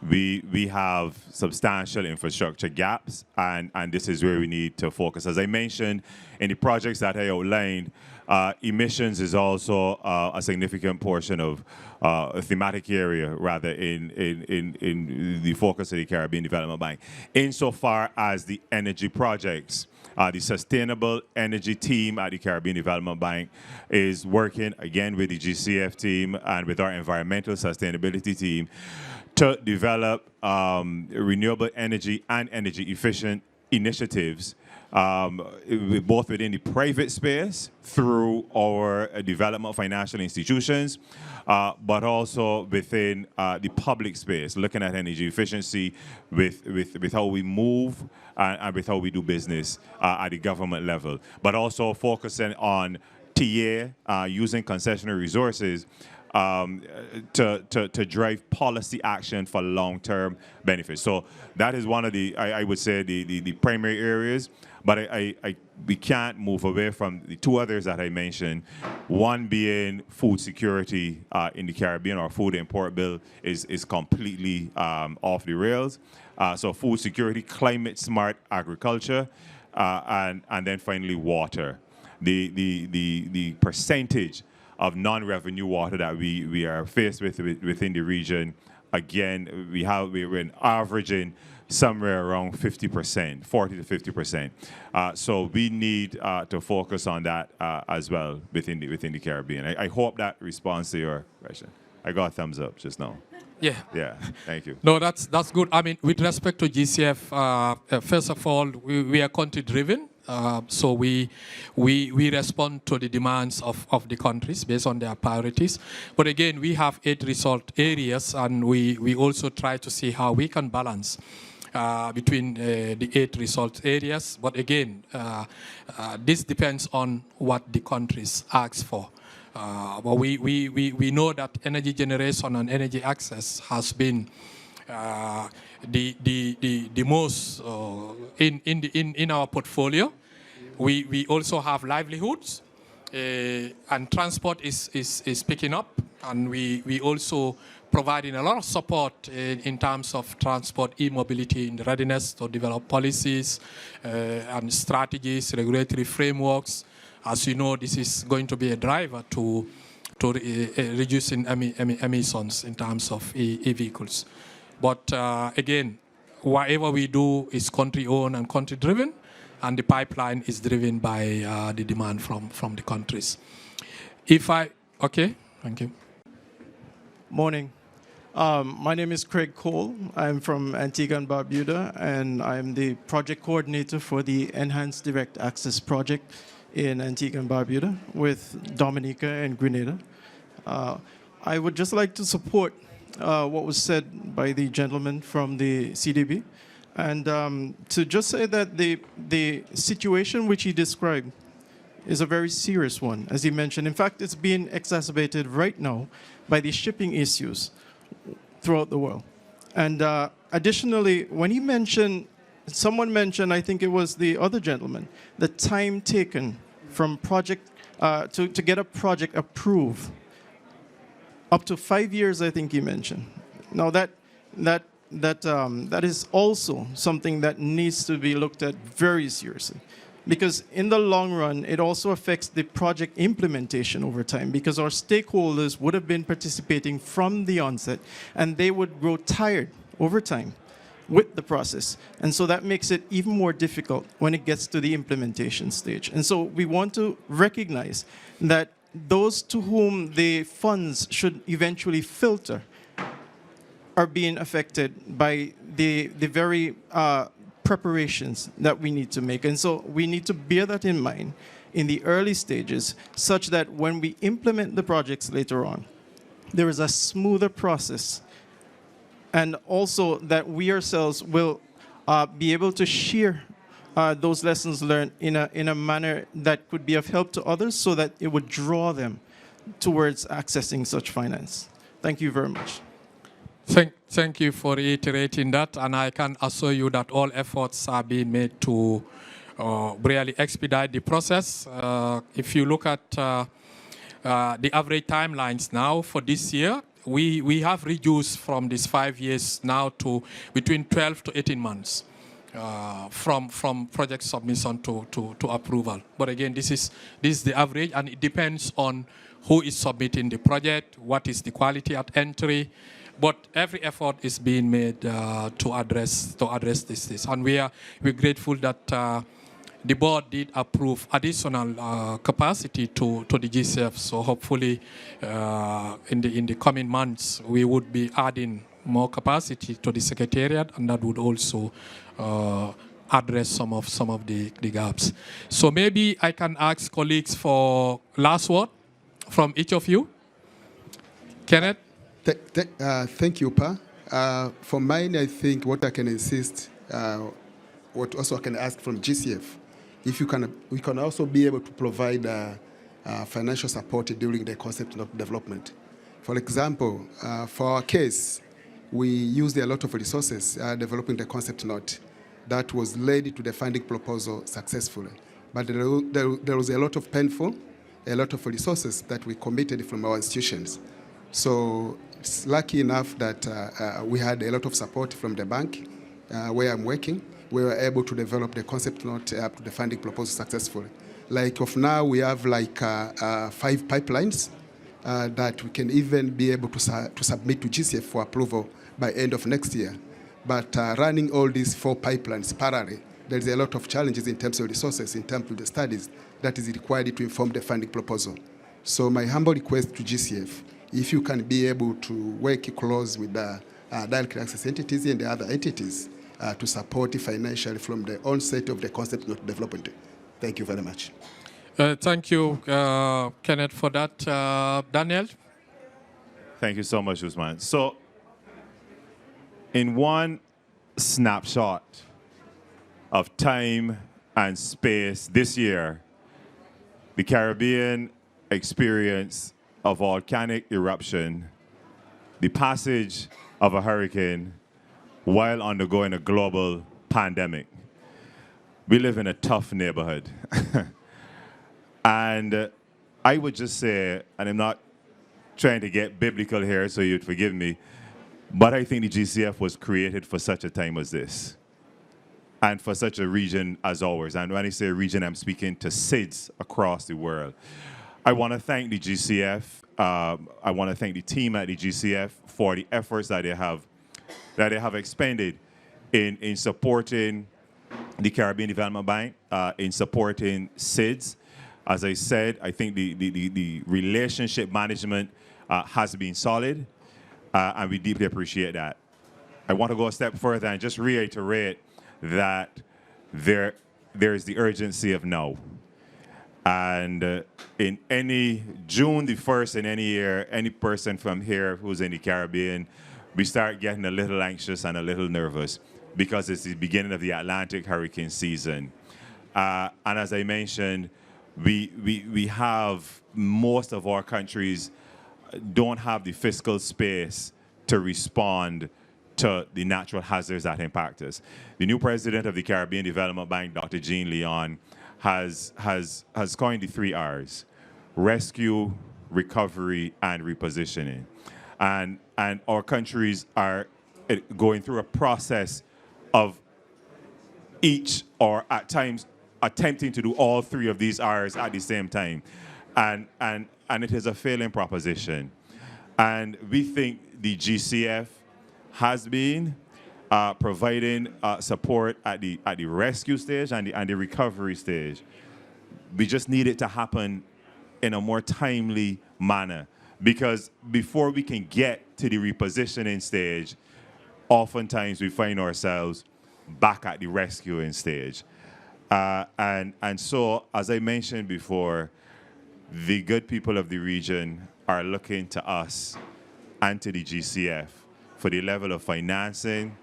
We have substantial infrastructure gaps, and this is where we need to focus. As I mentioned, in the projects that I outlined, emissions is also a significant portion of a thematic area, rather, in the focus of the Caribbean Development Bank. Insofar as the energy projects, the Sustainable Energy team at the Caribbean Development Bank is working, again, with the GCF team and with our environmental sustainability team to develop renewable energy and energy efficient initiatives, both within the private space through our development financial institutions, but also within the public space, looking at energy efficiency with how we move and with how we do business at the government level, but also focusing on TA, using concessionary resources to drive policy action for long-term benefits. So that is one of the, I would say, the primary areas. But we can't move away from the two others that I mentioned. One being food security in the Caribbean. Our food import bill is completely off the rails. So food security, climate smart agriculture, and then finally water. The percentage of non-revenue water that we are faced with within the region, again, we're averaging somewhere around 50%, 40 to 50%. So we need to focus on that as well within the Caribbean. I hope that responds to your question. I got a thumbs up just now. Yeah. Yeah, thank you. No, that's good. I mean, with respect to GCF, first of all, we are country-driven. So we respond to the demands of the countries based on their priorities. But again, we have 8 result areas, and we also try to see how we can balance between the 8 result areas. But again, this depends on what the countries ask for. But we know that energy generation and energy access has been the most in our portfolio. We also have livelihoods, and transport is picking up, and we also providing a lot of support in terms of transport e-mobility in the readiness to develop policies and strategies, regulatory frameworks. As you know, this is going to be a driver to reducing emissions in terms of e-vehicles. But again, whatever we do is country-owned and country-driven, and the pipeline is driven by the demand from the countries. Okay, thank you. Morning. My name is Craig Cole. I'm from Antigua and Barbuda, and I'm the project coordinator for the Enhanced Direct Access project in Antigua and Barbuda with Dominica and Grenada. I would just like to support what was said by the gentleman from the CDB, and to just say that the situation which he described is a very serious one, as he mentioned. In fact, it's being exacerbated right now by the shipping issues throughout the world. And additionally, when he mentioned, someone mentioned, I think it was the other gentleman, the time taken from project to get a project approved, up to 5 years, I think he mentioned. Now that is also something that needs to be looked at very seriously, because in the long run, it also affects the project implementation over time, because our stakeholders would have been participating from the onset, and they would grow tired over time with the process. And so that makes it even more difficult when it gets to the implementation stage. And so we want to recognize that those to whom the funds should eventually filter are being affected by the very preparations that we need to make. And so we need to bear that in mind in the early stages, such that when we implement the projects later on, there is a smoother process, and also that we ourselves will be able to share those lessons learned in a manner that could be of help to others, so that it would draw them towards accessing such finance. Thank you very much. Thank you for reiterating that, and I can assure you that all efforts are being made to really expedite the process. If you look at the average timelines now for this year, we have reduced from these 5 years now to between 12 to 18 months from project submission to approval. But again, this is the average, and it depends on who is submitting the project, what is the quality at entry. But every effort is being made to address this. And we're grateful that the board did approve additional capacity to the GCF. So hopefully in the coming months, we would be adding more capacity to the secretariat, and that would also address some of the gaps. So maybe I can ask colleagues for last word from each of you. Kenneth? Thank you, Pa. For mine, I think what I can insist, what also I can ask from GCF, if you can, we can also be able to provide financial support during the concept note development. For example, for our case, we used a lot of resources developing the concept note that was led to the funding proposal successfully. But there was a lot of painful, a lot of resources that we committed from our institutions. So it's lucky enough that we had a lot of support from the bank where I'm working. We were able to develop the concept note up to the funding proposal successfully. Like of now, we have like 5 pipelines that we can even be able to submit to GCF for approval by end of next year. But running all these 4 pipelines parallel, there's a lot of challenges in terms of resources, in terms of the studies that is required to inform the funding proposal. So my humble request to GCF, if you can be able to work close with the direct access entities and the other entities to support financially from the onset of the concept note development. Thank you very much. Thank you, Kenneth, for that. Daniel? Thank you so much, Usman. So, in one snapshot of time and space this year, the Caribbean experienced a volcanic eruption, the passage of a hurricane, while undergoing a global pandemic. We live in a tough neighborhood. And I would just say, and I'm not trying to get biblical here, so you'd forgive me, but I think the GCF was created for such a time as this, and for such a region as ours. And when I say region, I'm speaking to SIDS across the world. I want to thank the GCF. I want to thank the team at the GCF for the efforts that they have expended in supporting the Caribbean Development Bank, in supporting SIDS. As I said, I think the relationship management has been solid, and we deeply appreciate that. I want to go a step further and just reiterate that there is the urgency of now. And in any June the 1st in any year, any person from here who's in the Caribbean, we start getting a little anxious and a little nervous because it's the beginning of the Atlantic hurricane season. And as I mentioned, we have, most of our countries don't have the fiscal space to respond to the natural hazards that impact us. The new president of the Caribbean Development Bank, Dr. Jean Leon, has coined the 3 R's: rescue, recovery, and repositioning. And our countries are going through a process of each, or at times attempting to do all 3 of these R's at the same time. And it is a failing proposition. And we think the GCF has been providing support at the rescue stage and the recovery stage. We just need it to happen in a more timely manner, because before we can get to the repositioning stage, oftentimes we find ourselves back at the rescuing stage. And so, as I mentioned before, the good people of the region are looking to us and to the GCF for the level of financing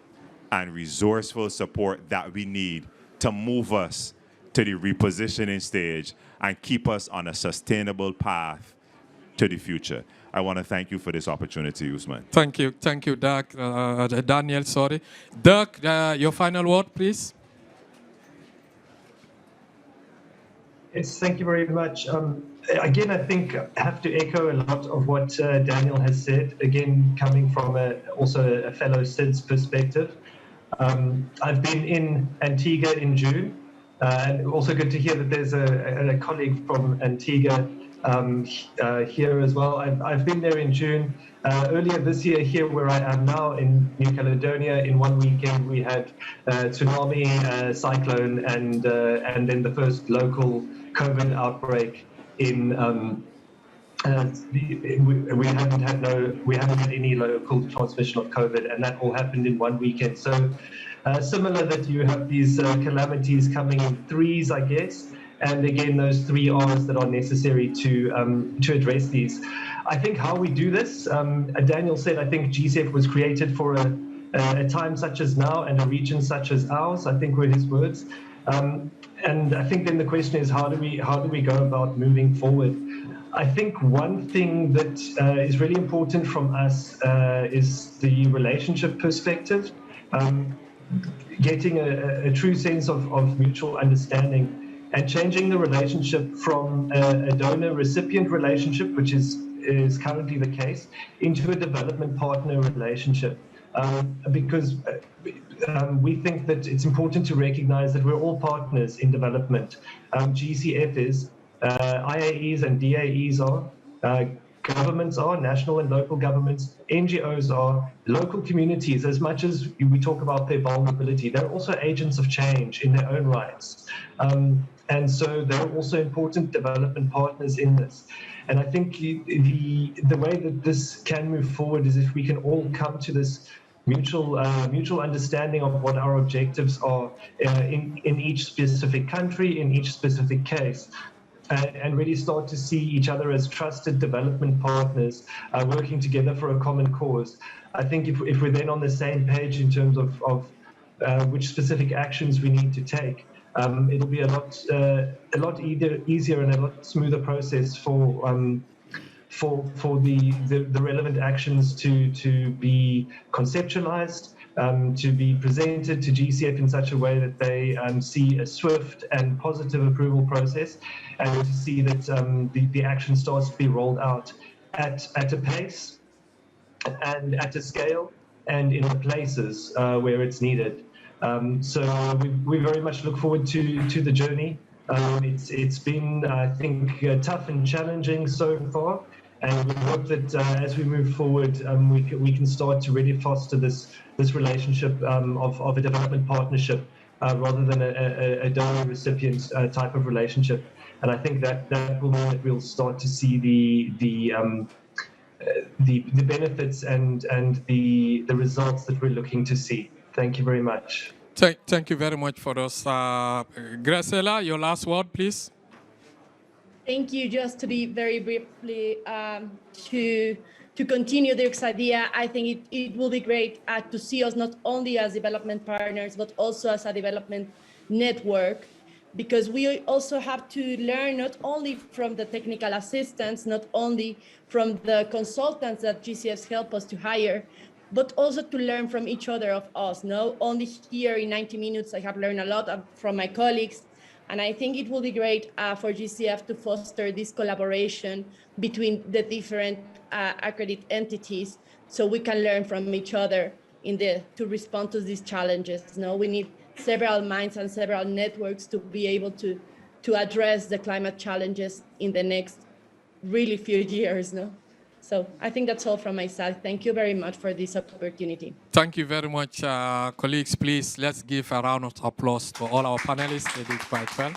and resourceful support that we need to move us to the repositioning stage and keep us on a sustainable path to the future. I want to thank you for this opportunity, Usman. Thank you, Dirk. Daniel, sorry. Dirk, your final word, please. Yes, thank you very much. Again, I think I have to echo a lot of what Daniel has said, again, coming from also a fellow SIDS perspective. I've been in Antigua in June, and also good to hear that there's a colleague from Antigua here as well. I've been there in June. Earlier this year, here where I am now in New Caledonia, in one weekend we had tsunami, cyclone, and then the first local COVID outbreak in. We haven't had any local transmission of COVID, and that all happened in one weekend. So similar that you have these calamities coming in 3s, I guess, and again those 3 R's that are necessary to address these. I think how we do this, Daniel said, I think GCF was created for a time such as now and a region such as ours, I think were his words. And I think then the question is, how do we go about moving forward? I think one thing that is really important from us is the relationship perspective, getting a true sense of mutual understanding and changing the relationship from a donor-recipient relationship, which is currently the case, into a development partner relationship. Because we think that it's important to recognize that we're all partners in development. GCF is, IAEs and DAEs are, governments are, national and local governments, NGOs are, local communities. As much as we talk about their vulnerability, they're also agents of change in their own rights. And so they're also important development partners in this. And I think the way that this can move forward is if we can all come to this mutual understanding of what our objectives are in each specific country, in each specific case. And really start to see each other as trusted development partners working together for a common cause. I think if we're then on the same page in terms of which specific actions we need to take, it'll be a lot easier and a lot smoother process for for the relevant actions to be conceptualized, to be presented to GCF in such a way that they see a swift and positive approval process, and to see that the action starts to be rolled out at a pace and at a scale and in the places where it's needed. So we very much look forward to the journey. It's been, I think, tough and challenging so far, and we hope that as we move forward, we can start to really foster this relationship of a development partnership rather than a donor-recipient type of relationship. And I think that will mean that we'll start to see the benefits and the results that we're looking to see. Thank you very much. Thank you very much for those. Graciela, your last word, please. Thank you. Just to be very briefly, to continue Dirk's idea, I think it will be great to see us not only as development partners, but also as a development network, because we also have to learn not only from the technical assistants, not only from the consultants that GCFs help us to hire, but also to learn from each other of us. No, only here in 90 minutes, I have learned a lot from my colleagues. And I think it will be great for GCF to foster this collaboration between the different accredited entities, so we can learn from each other to respond to these challenges. No, we need several minds and several networks to be able to address the climate challenges in the next really few years. No, so I think that's all from my side. Thank you very much for this opportunity. Thank you very much, colleagues. Please, let's give a round of applause to all our panelists. They did quite well.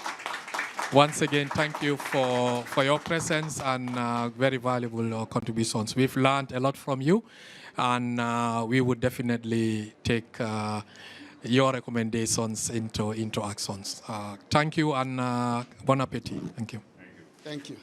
Once again, thank you for your presence and very valuable contributions. We've learned a lot from you, and we would definitely take your recommendations into actions. Thank you, and bon appetit. Thank you. Thank you.